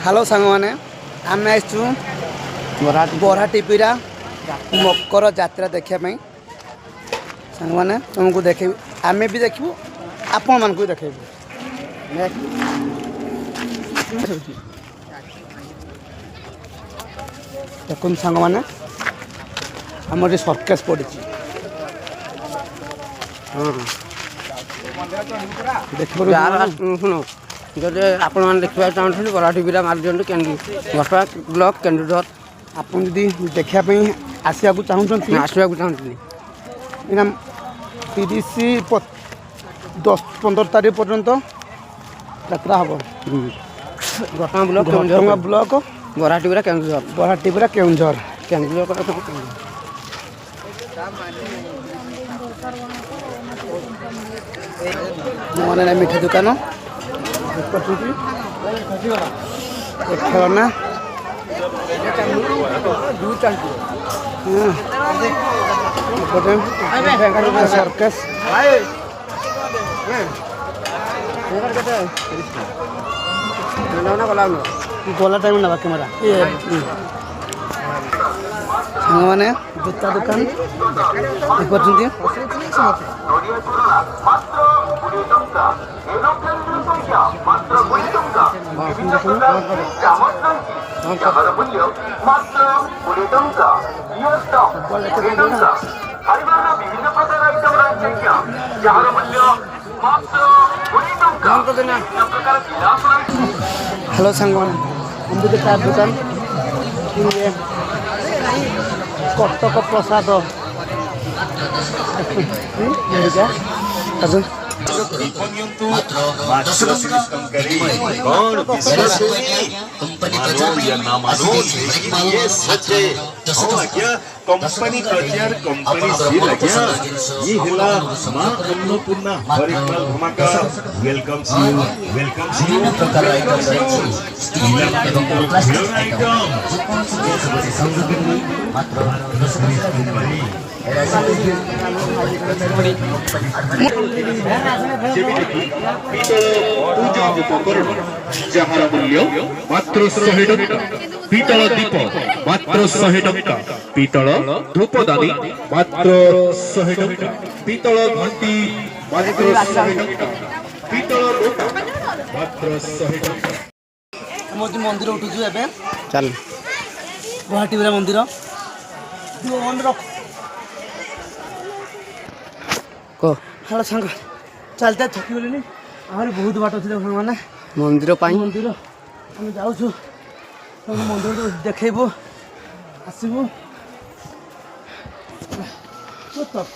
hello सांग मैंने आम आसचु बरहा टीपीरा मकर जात्रा देखापी सांग मैंने तुमको देख आम भी देखू आपण मान भी देखेबू देखुन सांग मैंने आम सर्कस पड़ी देख शुण जदि आपण मैंने देखा चाहते बड़ा टीवी मार दिखाँ कैंडी घटवा ब्लॉक कैंडीधर आपन जदि देखापी आसवा चाहते आसवा चाहती इना 30-10-15 तारीख पर्यंत यात्रा हम घटना ब्लॉक ब्लॉक बड़ा टीवी केन्दुझर बरहा टीपीरा केउंझर मैंने मिठा दुकान खेलना सर्कस गला टाइम ना कैमेरा मैंने जूता दुकान हेलो सांग अंबिका चार दुकान कटक प्रसाद कंपनी कचियार कंपनी सील आज्ञा ये हिला मां अन्नपूर्णा हरिपाल धमाका वेलकम टू प्रकार आइटम जार मूल्य मात्र 100 टंका पीतल दीप मात्र 100 टंका पीतल धूपदानी मात्र 100 टंका पीतल घंटी मात्र 100 टंका पीतल लोटा मात्र 100 टंका मंदिर उठुछु एबे चल बरहा टीपीरा मंदिर को हेलो सांग चलते थकी गले आहरी बहुत बाट अच्छे सांग मैंने मंदिर मंदिर आम जाऊँ मंदिर देखबू आसबू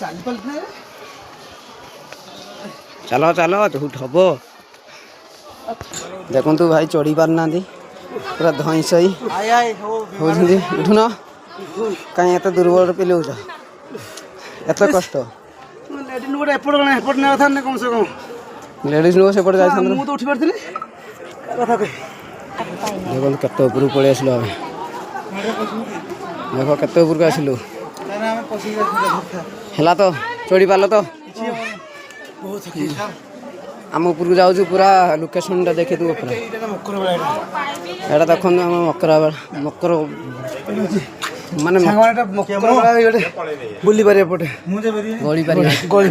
चल पाल चलो चलो झूठ हम देखु भाई चढ़ी पारना पूरा धई सही होती उठुन कहीं एत दुर्बल पिलौच एत कष्ट कम से कम लेडीज लोग सेपटे जा तो उठी पार्थ कथा कह देखो केत उपरକୁ पलि आसिलु आम देख केत उपरକୁ आसिलु है तो चढ़ी पार तो आम उपरକୁ जाऊँ पूरा लोकेशन देखे तू पूरा एटा देख मकर माने बुली पारे एपटे गली पारि गली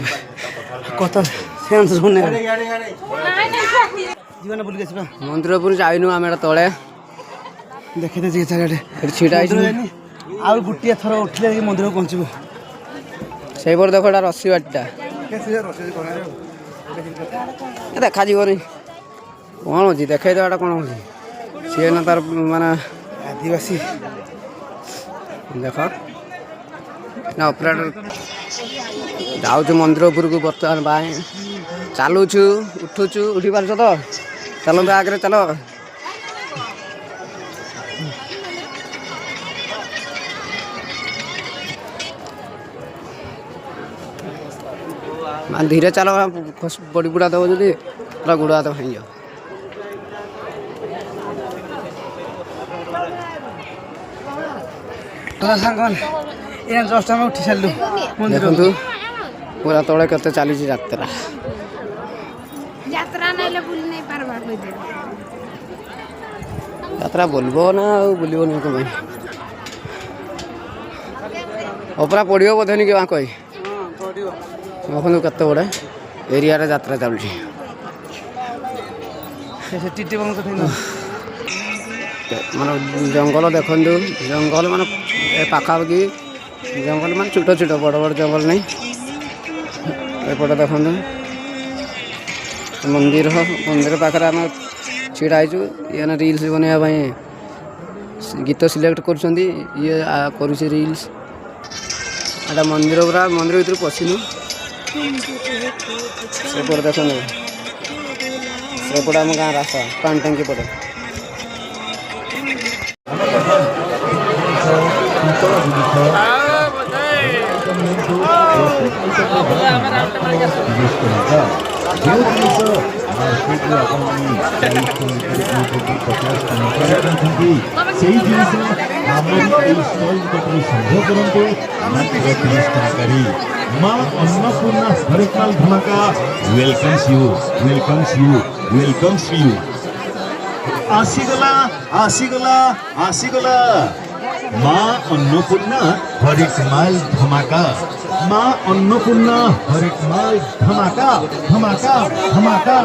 कथा सेंस सुने जीवन बुल के मंदिर उपर जाइनु आम तले देखे दे चारिटे छिटा आउ गोटे थर उठले मंदिर पहुँचबू से देख रसी बाटा देखा जीवन कौन हो देखे देवाटा कौन हो सी ना तार माने आदिवासी देख ना ऑपरेटर जाऊँ मंदिर उपरକୁ बर्तमान बाए चलुचु उठुचु उठी पार तो चलो आगे चलो धीरे चलो बड़ी बुढ़ा दब जी पूरा गुड़ हाथ भाई जाओ जस्ट आम उठी सारू देखु पूरा तले केते चली यात्रा यात्रा नहीं बुल नहीं पारबा यात्रा बोलबो ना बुलबो नहीं कहीं अपरा पड़ो बोधे नहीं क्या कही देखो कत बड़े एरिया यात्रा चलुची मान जंगल देखु जंगल मान पाखापाखि जंगल मान छोट छोट बड़ बड़ जंगल नहीं एपटे देखु मंदिर मंदिर पाखे आम छिड़ा ये रिल्स बनवाई गीत सिलेक्ट कर रिल्स एटा मंदिर पूरा मंदिर भर पशिनु सेपटे देखो सेपटे आम गाँव रास्ता पानी टांकी पटे माँ अन्नपूर्णा हरेकमाल धमाका वेलकम्स यू आसीगला माँ अन्नपूर्णा हरेकमाल धमाका माँ अन्नपूर्णा हरेकमाल धमाका धमाका धमाका